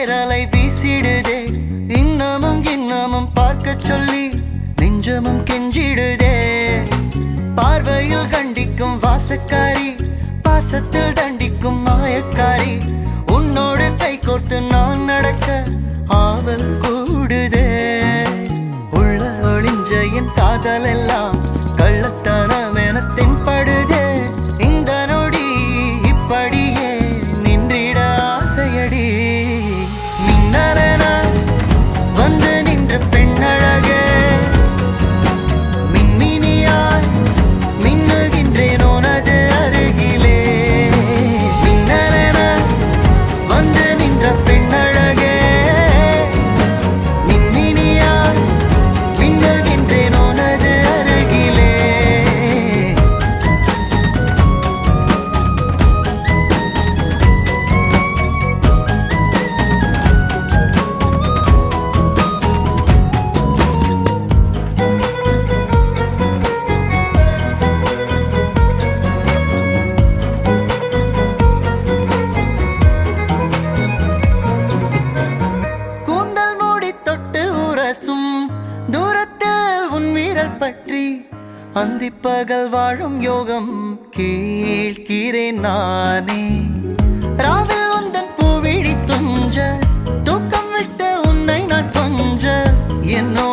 பேரலை வீசிடுதே, இன்னமும் இன்னமும் பார்க்க சொல்லி நெஞ்சமும் கெஞ்சிடுதே. பார்வையில் கண்டிக்கும் வாசக்காரி, பாசத்தில் தண்டிக்கும் மாயக்காரி, உன்னோடு கை கோர்த்து நான் நடக்க ஆவல் கூடுதே. உள்ள ஒளிஞ்ச என் காதல் எல்லாம் கள்ளத்தனம் என தென்படுதே. இந்த நொடி இப்படியே நின்றிட ஆசையடி. மின்னலென வந்து நின்ற பெண்ணழகே, மின்மினியாய் மின்னுகின்றேன் உனது அருகிலே. மின்னலென வந்து நின்ற பெண்ணழகே, மின்மினியாய் மின்னுகின்றேன் உனது அருகிலே. கூந்தல் மூடி தொட்டு உரசும் தூரத்தில் உன் வீரல் பற்றி அந்திப்பகல் வாழும் யோகம் கேட்கிறேன் நானே. ராவில் உந்தன் பூவிழி துஞ்ச, தூக்கம் விட்ட உன்னை நான் கொஞ்ச, என்னோ